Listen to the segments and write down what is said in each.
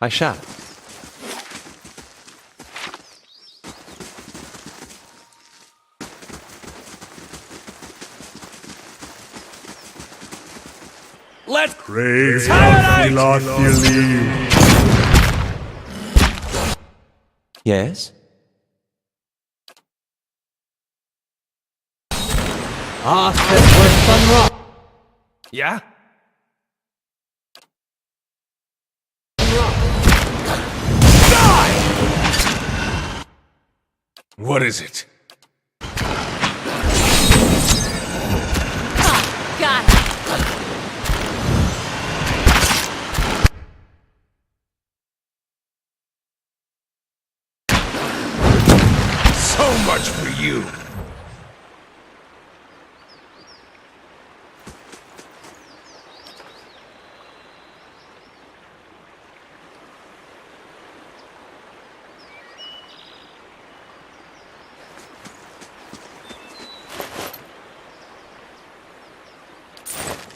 I shall. Let's Crave Tonight! philophily. Yes? Yeah? Die! What is it? Got it. So much for you!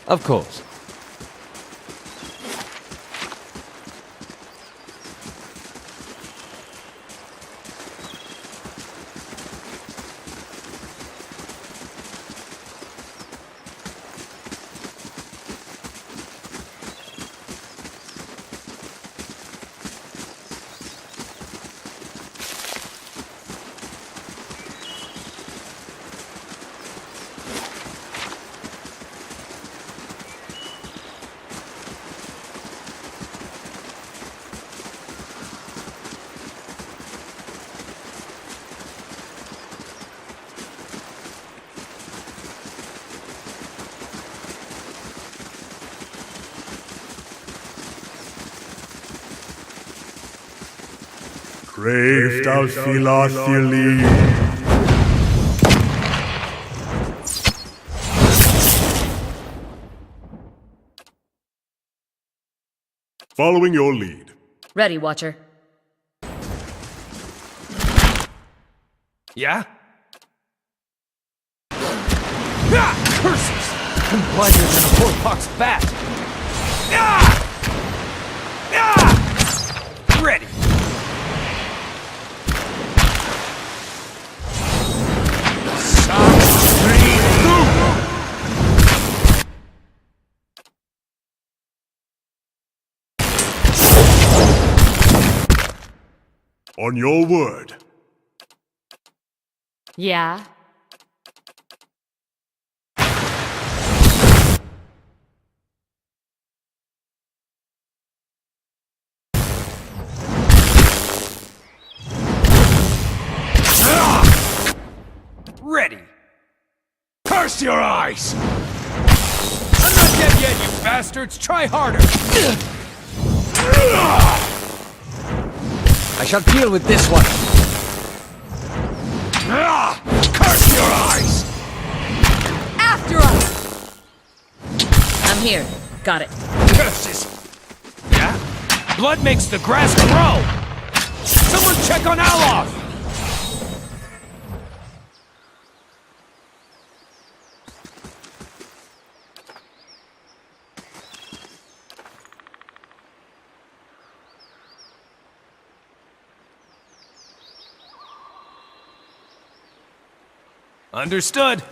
Of course. Crave philophily. Following your lead. Ready, Watcher. Yeah? Ah! Curses! I'm bloodier than a four-pox bat! Ah! Ah! Ready! On your word. Yeah? Ready! Curse your eyes! I'm not dead yet, you bastards! Try harder! I shall deal with this one. Curse your eyes! After us! I'm here. Got it. Curses! Yeah? Blood makes the grass grow! Someone check on Alof! Understood.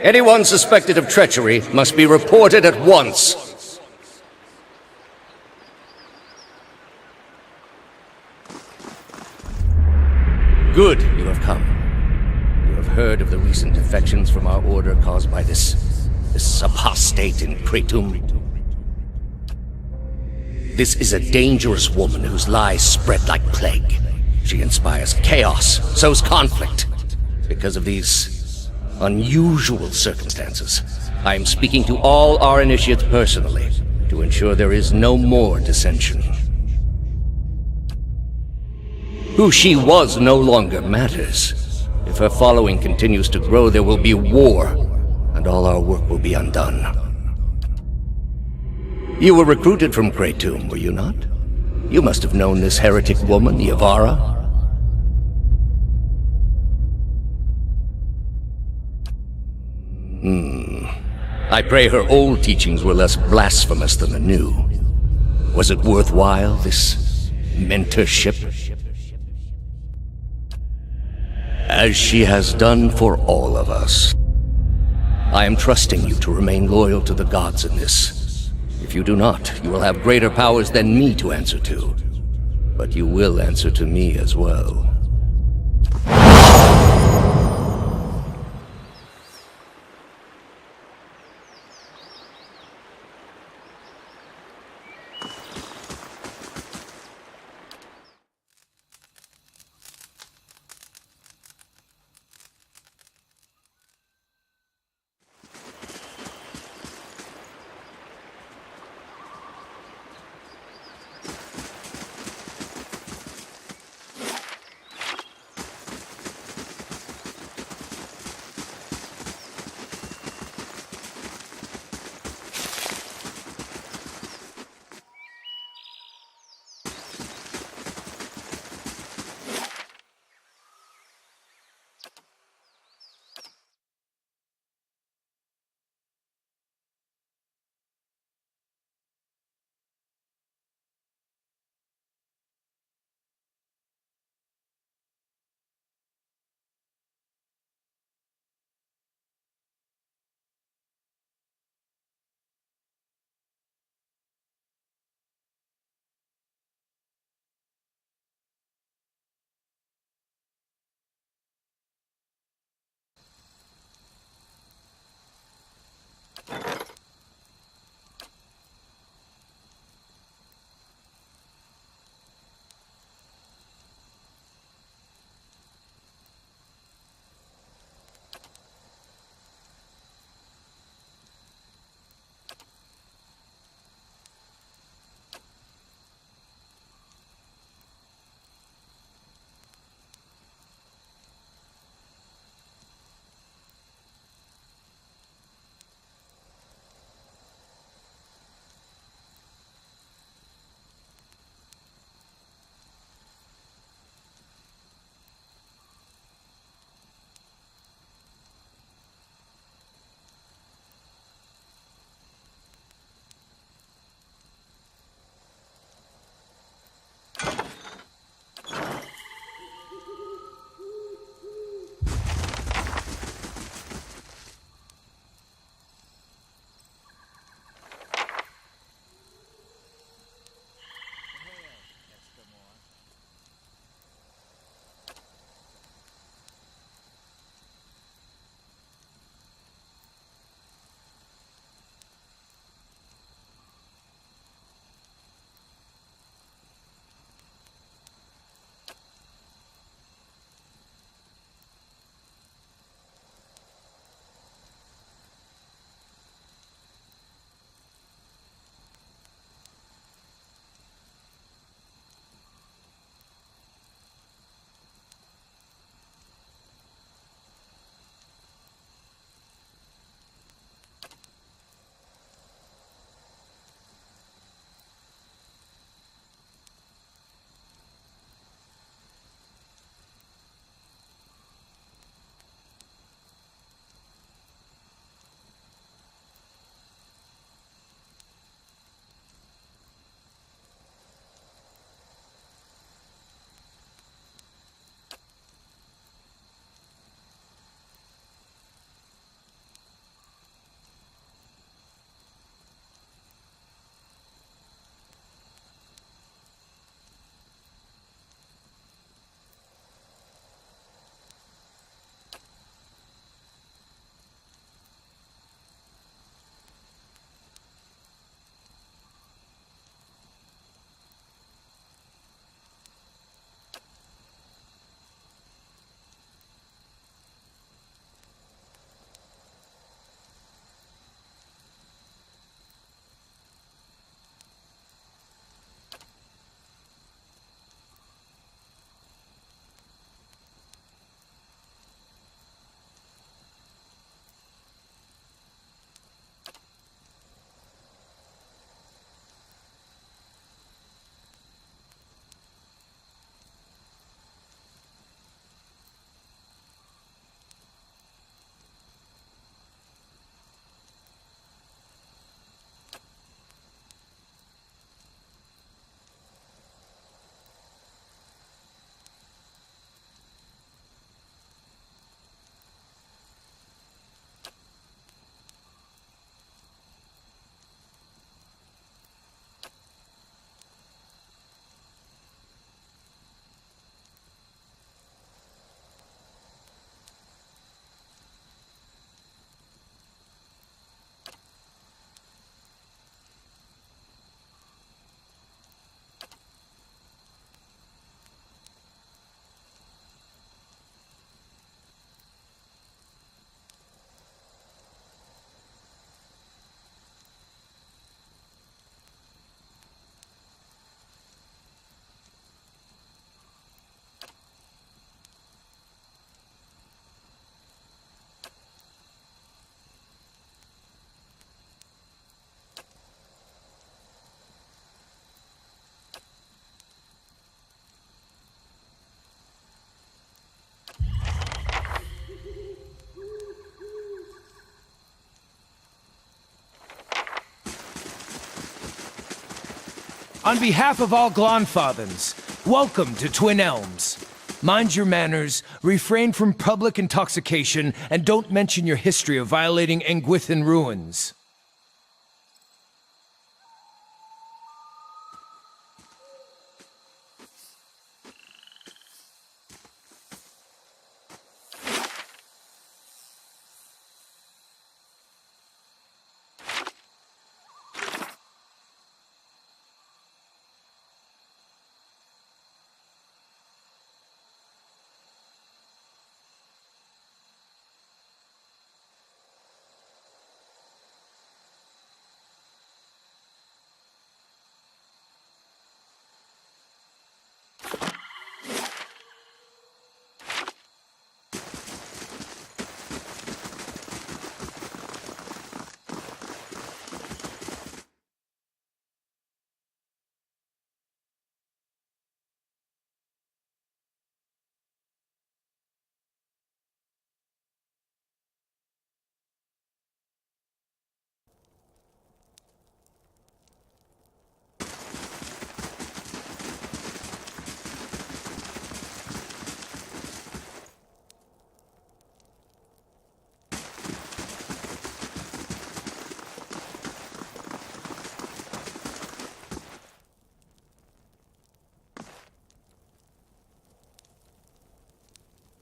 Anyone suspected of treachery must be reported at once. Good, you have come. You have heard of the recent defections from our order caused by this apostate in Kratom. This is a dangerous woman whose lies spread like plague. She inspires chaos, sows conflict. Because of these unusual circumstances, I am speaking to all our initiates personally to ensure there is no more dissension. Who she was no longer matters. If her following continues to grow, there will be war, and all our work will be undone. You were recruited from Kratom, were you not? You must have known this heretic woman, Yavara. I pray her old teachings were less blasphemous than the new. Was it worthwhile, this mentorship? As she has done for all of us. I am trusting you to remain loyal to the gods in this. If you do not, you will have greater powers than me to answer to. But you will answer to me as well. On behalf of all Glonfathens, welcome to Twin Elms. Mind your manners, refrain from public intoxication, and don't mention your history of violating Engwithan ruins.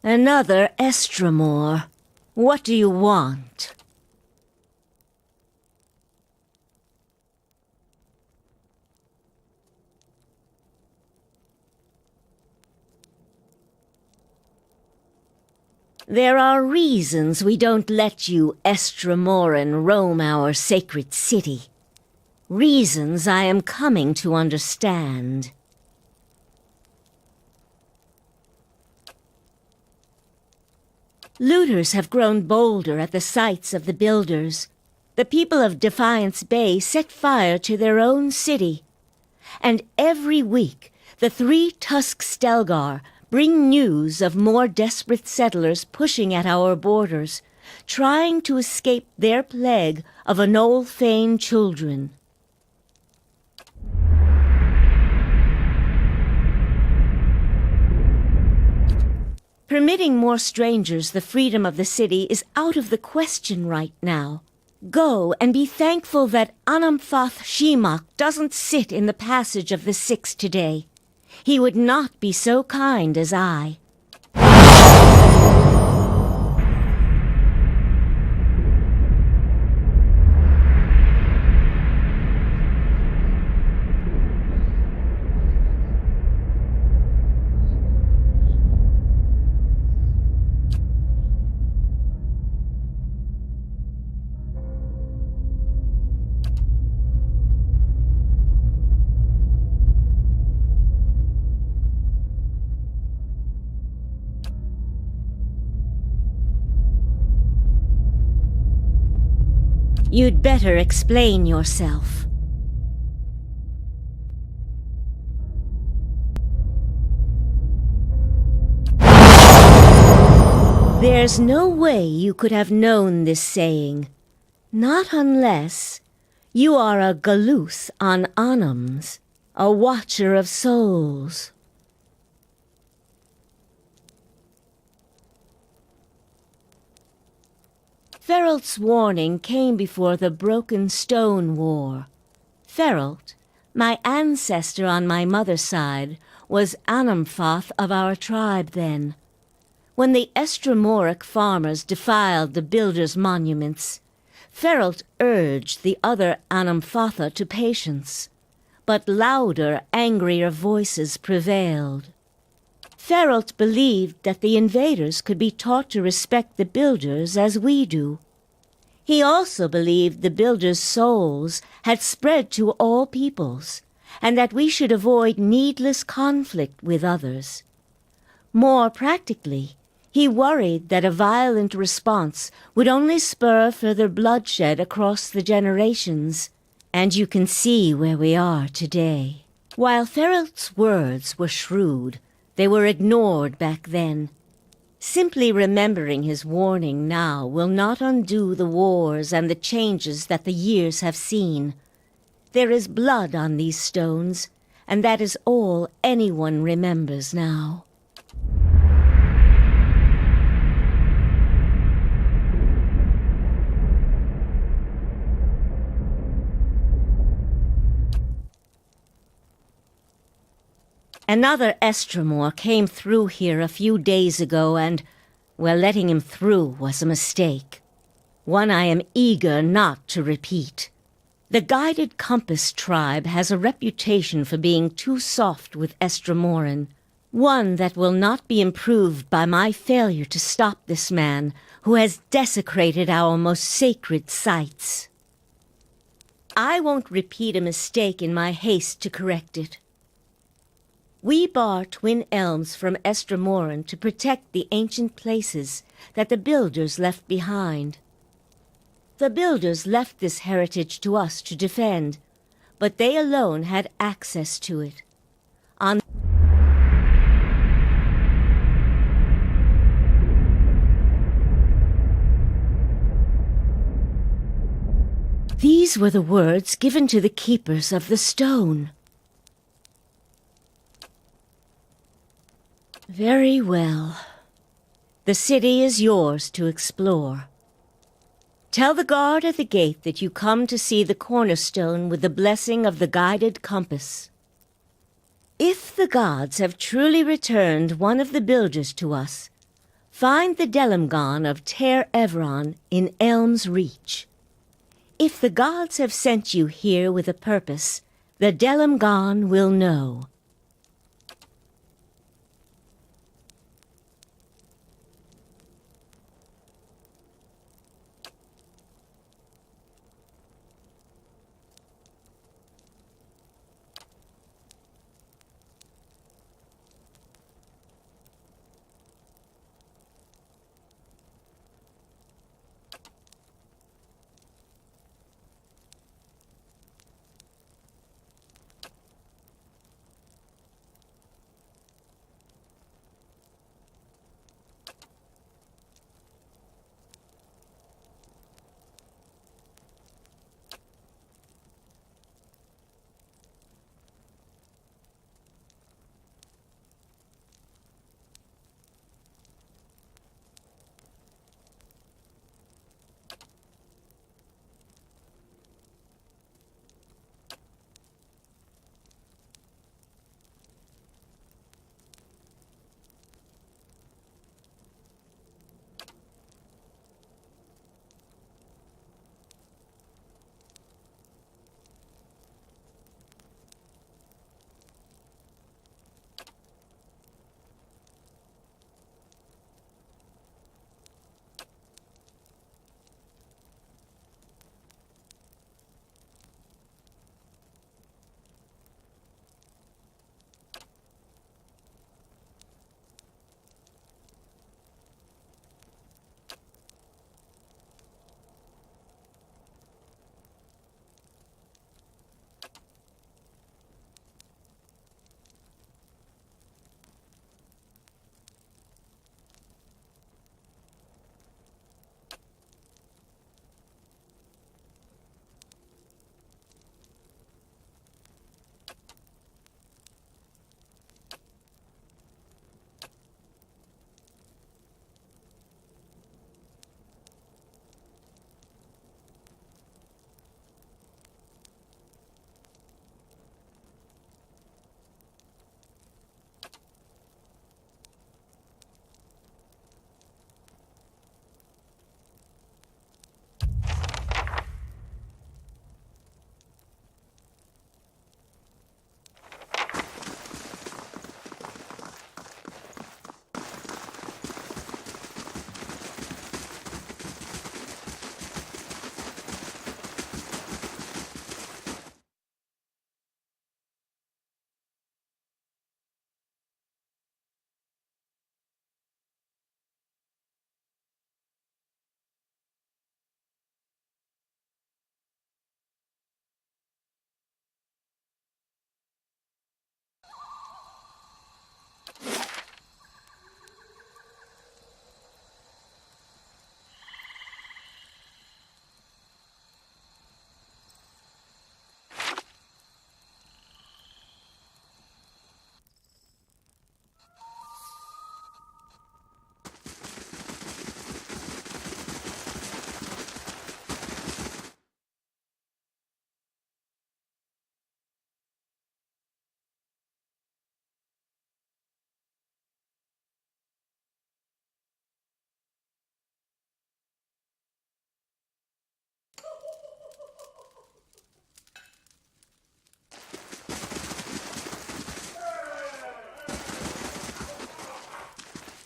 Another Estramore. What do you want? There are reasons we don't let you Estramoran roam our sacred city. Reasons I am coming to understand. Looters have grown bolder at the sights of the builders. The people of Defiance Bay set fire to their own city. And every week, the 3 Tusk Stelgar bring news of more desperate settlers pushing at our borders, trying to escape their plague of Anolfane children. Permitting more strangers the freedom of the city is out of the question right now. Go and be thankful that Anamfath Shimak doesn't sit in the passage of the Six today. He would not be so kind as I. You'd better explain yourself. There's no way you could have known this saying. Not unless you are a Galuth on Anams, a watcher of souls. Feralt's warning came before the Broken Stone War. Feralt, my ancestor on my mother's side, was Anamfath of our tribe then. When the Estramoric farmers defiled the builders' monuments, Feralt urged the other Anamfatha to patience, but louder, angrier voices prevailed. Feralt believed that the invaders could be taught to respect the builders as we do. He also believed the builders' souls had spread to all peoples, and that we should avoid needless conflict with others. More practically, he worried that a violent response would only spur further bloodshed across the generations, and you can see where we are today. While Feralt's words were shrewd, they were ignored back then. Simply remembering his warning now will not undo the wars and the changes that the years have seen. There is blood on these stones, and that is all anyone remembers now. Another Estremor came through here a few days ago, and, well, letting him through was a mistake. One I am eager not to repeat. The Guided Compass tribe has a reputation for being too soft with Estremoran, one that will not be improved by my failure to stop this man who has desecrated our most sacred sites. I won't repeat a mistake in my haste to correct it. We bar Twin Elms from Estremoran to protect the ancient places that the Builders left behind. The Builders left this heritage to us to defend, but they alone had access to it. These were the words given to the keepers of the stone. Very well. The city is yours to explore. Tell the guard at the gate that you come to see the cornerstone with the blessing of the Guided Compass. If the gods have truly returned one of the Builders to us, find the Delimgon of Ter Evron in Elm's Reach. If the gods have sent you here with a purpose, the Delimgon will know.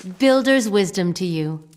Builder's wisdom to you.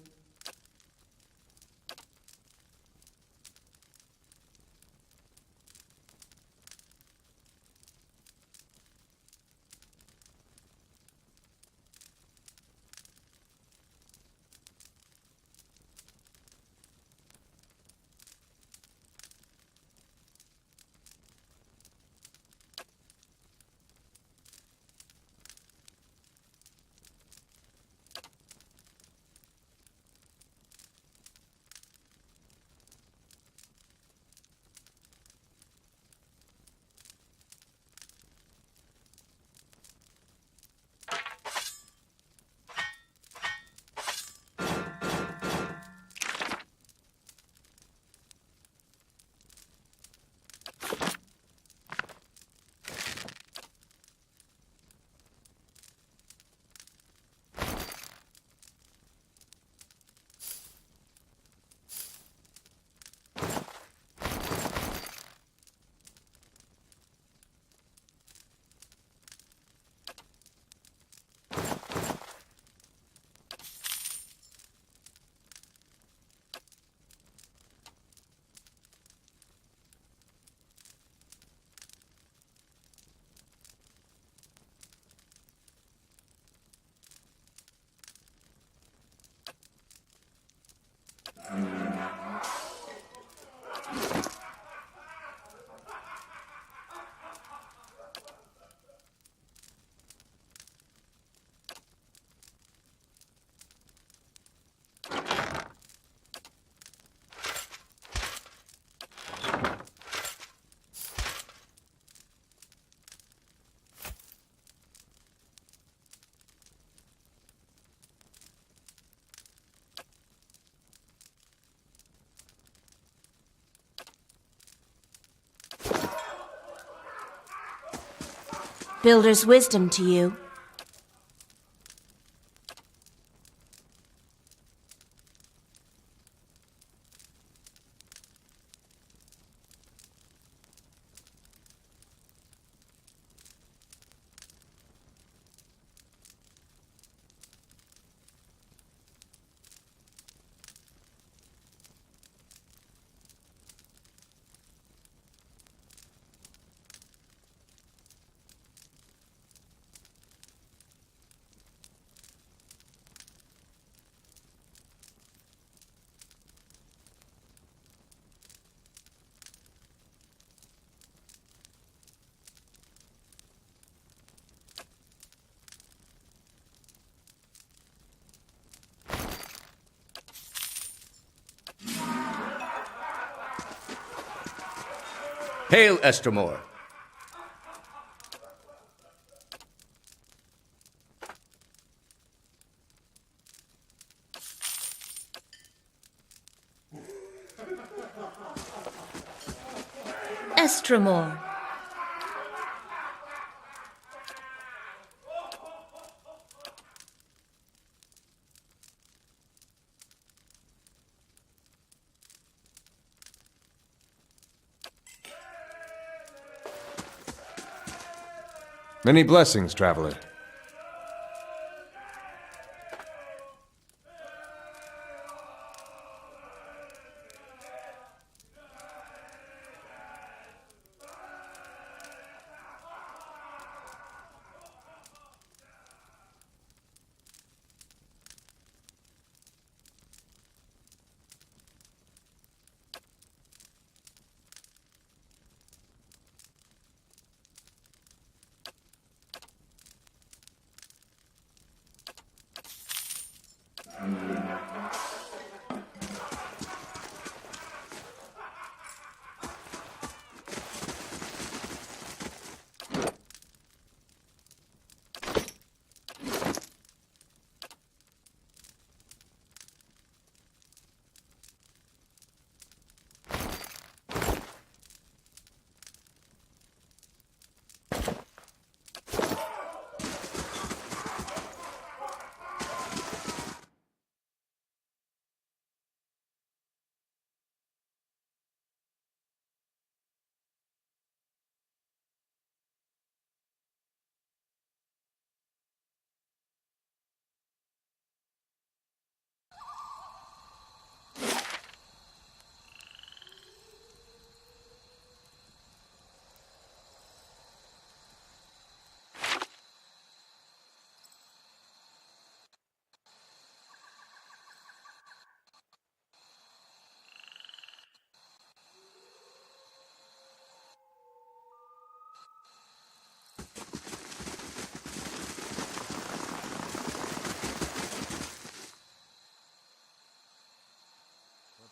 Builder's wisdom to you. Hail, Estremor. Estremor. Many blessings, traveler.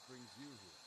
brings you here?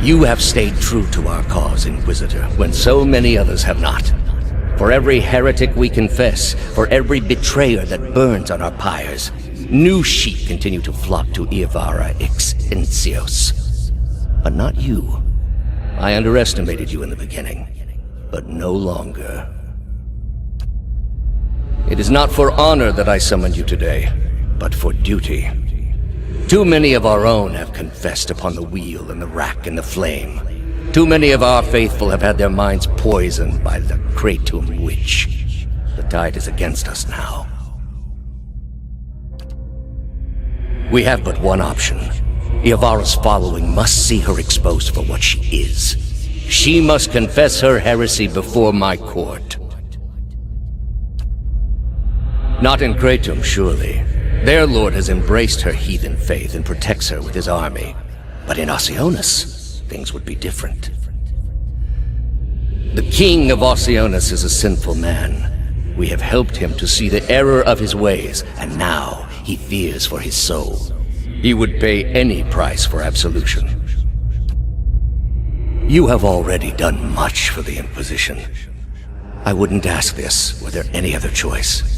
You have stayed true to our cause, Inquisitor, when so many others have not. For every heretic we confess, for every betrayer that burns on our pyres, new sheep continue to flock to Iavara ex Incios. But not you. I underestimated you in the beginning, but no longer. It is not for honor that I summoned you today, but for duty. Too many of our own have confessed upon the wheel and the rack and the flame. Too many of our faithful have had their minds poisoned by the Kratom witch. The tide is against us now. We have but one option. Iavara's following must see her exposed for what she is. She must confess her heresy before my court. Not in Kratom, surely. Their lord has embraced her heathen faith and protects her with his army. But in Oceanus, things would be different. The king of Oceanus is a sinful man. We have helped him to see the error of his ways, and now he fears for his soul. He would pay any price for absolution. You have already done much for the Inquisition. I wouldn't ask this were there any other choice.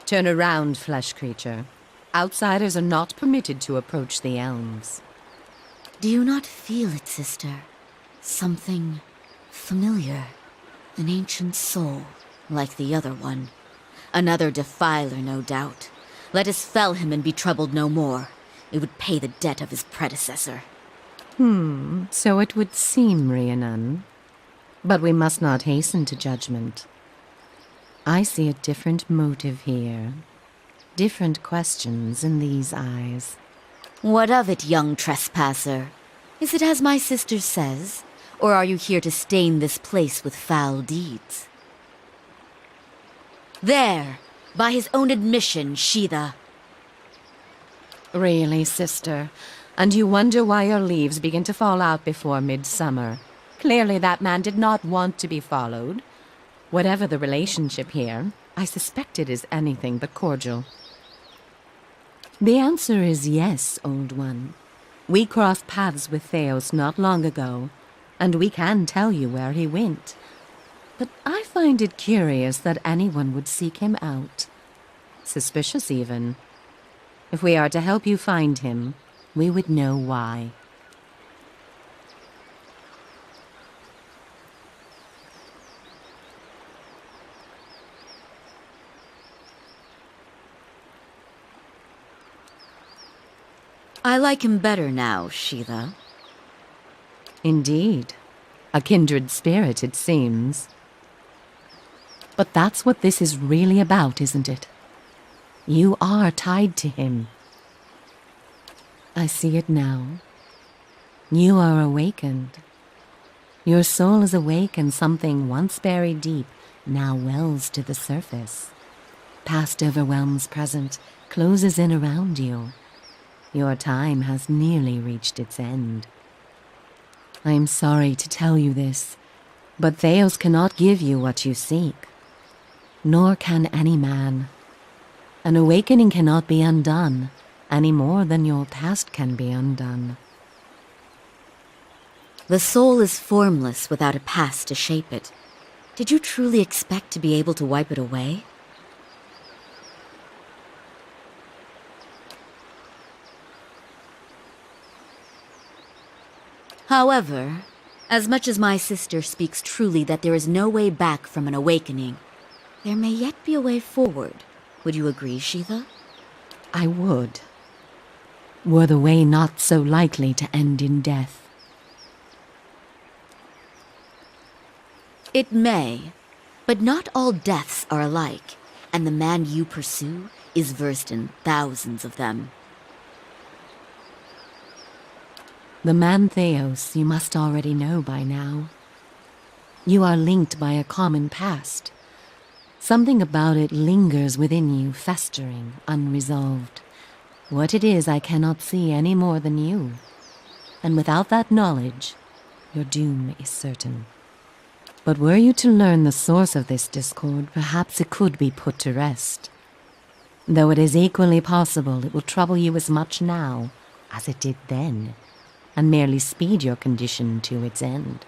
Turn around, flesh creature. Outsiders are not permitted to approach the elms. Do you not feel it, sister? Something familiar. An ancient soul, like the other one. Another defiler, no doubt. Let us fell him and be troubled no more. It would pay the debt of his predecessor. So it would seem, Rhiannon. But we must not hasten to judgment. I see a different motive here. Different questions in these eyes. What of it, young trespasser? Is it as my sister says? Or are you here to stain this place with foul deeds? There! By his own admission, Sheetha. Really, sister? And you wonder why your leaves begin to fall out before midsummer? Clearly that man did not want to be followed. Whatever the relationship here, I suspect it is anything but cordial. The answer is yes, old one. We crossed paths with Theos not long ago, and we can tell you where he went. But I find it curious that anyone would seek him out. Suspicious, even. If we are to help you find him, we would know why. I like him better now, Sheetha. Indeed. A kindred spirit, it seems. But that's what this is really about, isn't it? You are tied to him. I see it now. You are awakened. Your soul is awake, and something once buried deep now wells to the surface. Past overwhelms present, closes in around you. Your time has nearly reached its end. I am sorry to tell you this, but Theos cannot give you what you seek. Nor can any man. An awakening cannot be undone, any more than your past can be undone. The soul is formless without a past to shape it. Did you truly expect to be able to wipe it away? However, as much as my sister speaks truly that there is no way back from an awakening, there may yet be a way forward. Would you agree, Sheetha? I would. Were the way not so likely to end in death. It may, but not all deaths are alike, and the man you pursue is versed in thousands of them. The man Theos you must already know by now. You are linked by a common past. Something about it lingers within you, festering, unresolved. What it is I cannot see any more than you. And without that knowledge, your doom is certain. But were you to learn the source of this discord, perhaps it could be put to rest. Though it is equally possible it will trouble you as much now as it did then, and merely speed your condition to its end.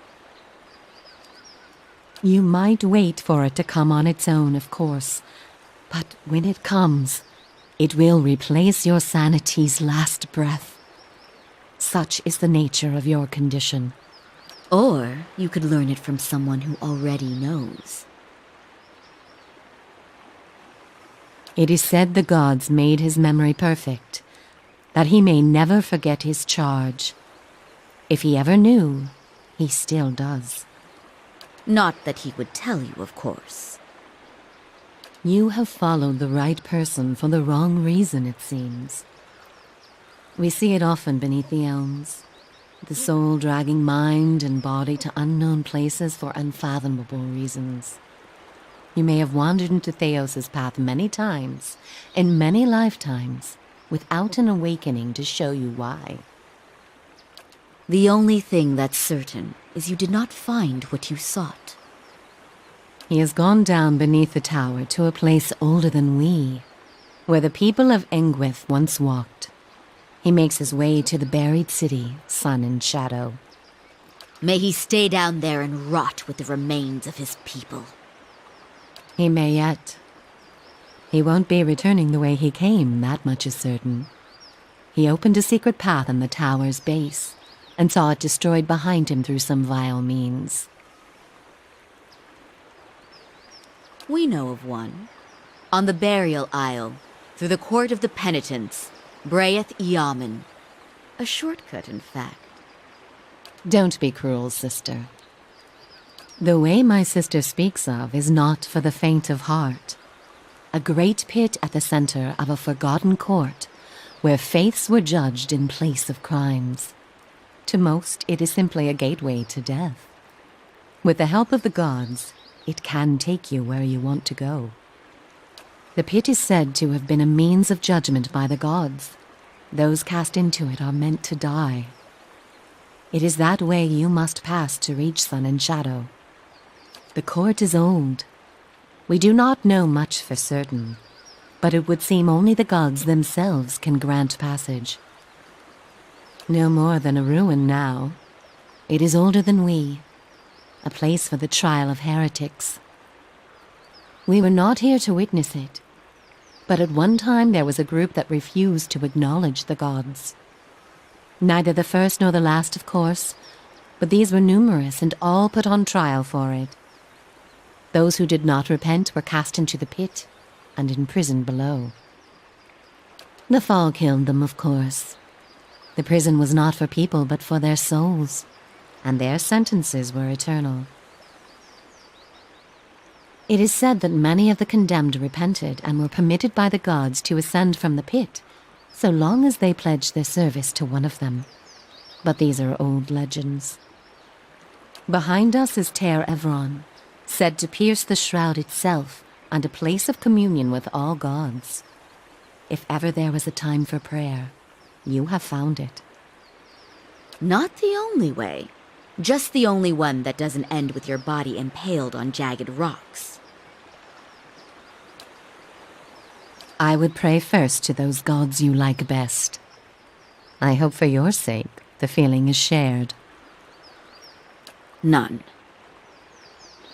You might wait for it to come on its own, of course, but when it comes, it will replace your sanity's last breath. Such is the nature of your condition. Or you could learn it from someone who already knows. It is said the gods made his memory perfect, that he may never forget his charge. If he ever knew, he still does. Not that he would tell you, of course. You have followed the right person for the wrong reason, it seems. We see it often beneath the elms, the soul dragging mind and body to unknown places for unfathomable reasons. You may have wandered into Theos's path many times, in many lifetimes, without an awakening to show you why. The only thing that's certain is you did not find what you sought. He has gone down beneath the tower to a place older than we, where the people of Engwith once walked. He makes his way to the buried city, Sun and Shadow. May he stay down there and rot with the remains of his people. He may yet. He won't be returning the way he came, that much is certain. He opened a secret path in the tower's base, and saw it destroyed behind him through some vile means. We know of one. On the burial isle, through the court of the penitents, Braeth Yaman. A shortcut, in fact. Don't be cruel, sister. The way my sister speaks of is not for the faint of heart. A great pit at the center of a forgotten court, where faiths were judged in place of crimes. To most, it is simply a gateway to death. With the help of the gods, it can take you where you want to go. The pit is said to have been a means of judgment by the gods. Those cast into it are meant to die. It is that way you must pass to reach Sun and Shadow. The court is old. We do not know much for certain, but it would seem only the gods themselves can grant passage. No more than a ruin now. It is older than we, a place for the trial of heretics. We were not here to witness it, but at one time there was a group that refused to acknowledge the gods. Neither the first nor the last, of course, but these were numerous and all put on trial for it. Those who did not repent were cast into the pit and imprisoned below. The fall killed them, of course. The prison was not for people but for their souls, and their sentences were eternal. It is said that many of the condemned repented and were permitted by the gods to ascend from the pit, so long as they pledged their service to one of them. But these are old legends. Behind us is Ter Evron, said to pierce the shroud itself and a place of communion with all gods. If ever there was a time for prayer, you have found it. Not the only way. Just the only one that doesn't end with your body impaled on jagged rocks. I would pray first to those gods you like best. I hope for your sake the feeling is shared. None.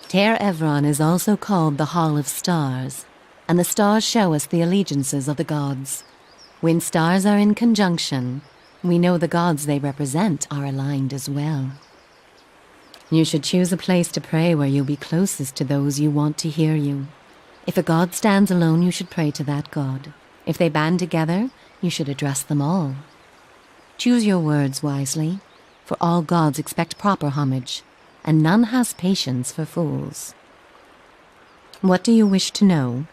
Ter Evron is also called the Hall of Stars, and the stars show us the allegiances of the gods. When stars are in conjunction, we know the gods they represent are aligned as well. You should choose a place to pray where you'll be closest to those you want to hear you. If a god stands alone, you should pray to that god. If they band together, you should address them all. Choose your words wisely, for all gods expect proper homage, and none has patience for fools. What do you wish to know?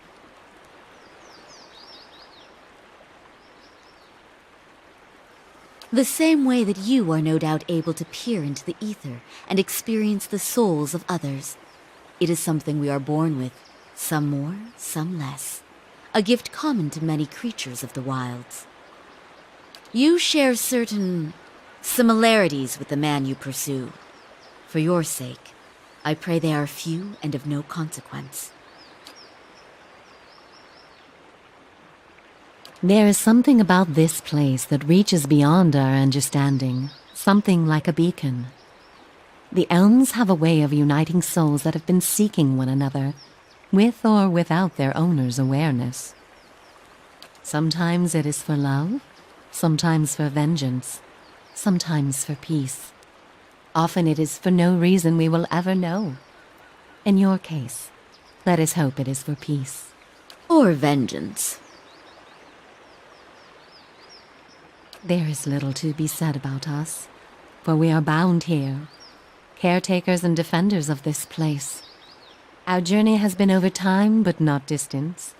The same way that you are no doubt able to peer into the ether and experience the souls of others. It is something we are born with, some more, some less. A gift common to many creatures of the wilds. You share certain similarities with the man you pursue. For your sake, I pray they are few and of no consequence. There is something about this place that reaches beyond our understanding, something like a beacon. The elms have a way of uniting souls that have been seeking one another, with or without their owner's awareness. Sometimes it is for love, sometimes for vengeance, sometimes for peace. Often it is for no reason we will ever know. In your case, let us hope it is for peace. Or vengeance. There is little to be said about us, for we are bound here, caretakers and defenders of this place. Our journey has been over time but not distance,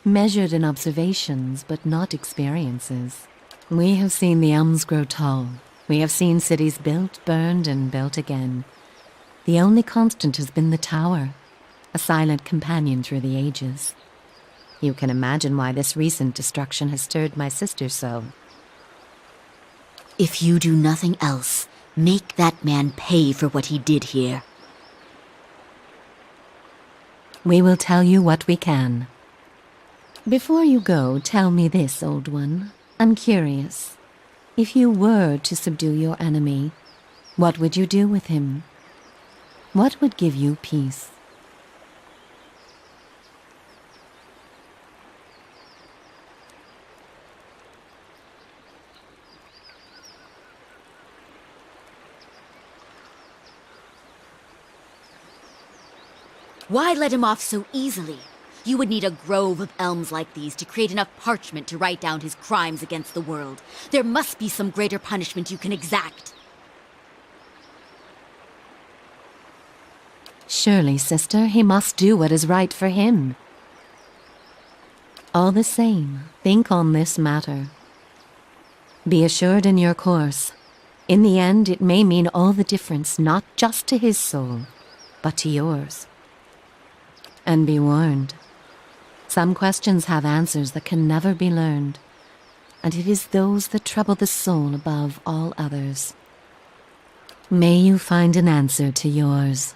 measured in observations but not experiences. We have seen the elms grow tall. We have seen cities built, burned, and built again. The only constant has been the tower, a silent companion through the ages. You can imagine why this recent destruction has stirred my sister so. If you do nothing else, make that man pay for what he did here. We will tell you what we can. Before you go, tell me this, old one. I'm curious. If you were to subdue your enemy, what would you do with him? What would give you peace? Why let him off so easily? You would need a grove of elms like these to create enough parchment to write down his crimes against the world. There must be some greater punishment you can exact. Surely, sister, he must do what is right for him. All the same, think on this matter. Be assured in your course. In the end, it may mean all the difference, not just to his soul, but to yours. And be warned. Some questions have answers that can never be learned, and it is those that trouble the soul above all others. May you find an answer to yours.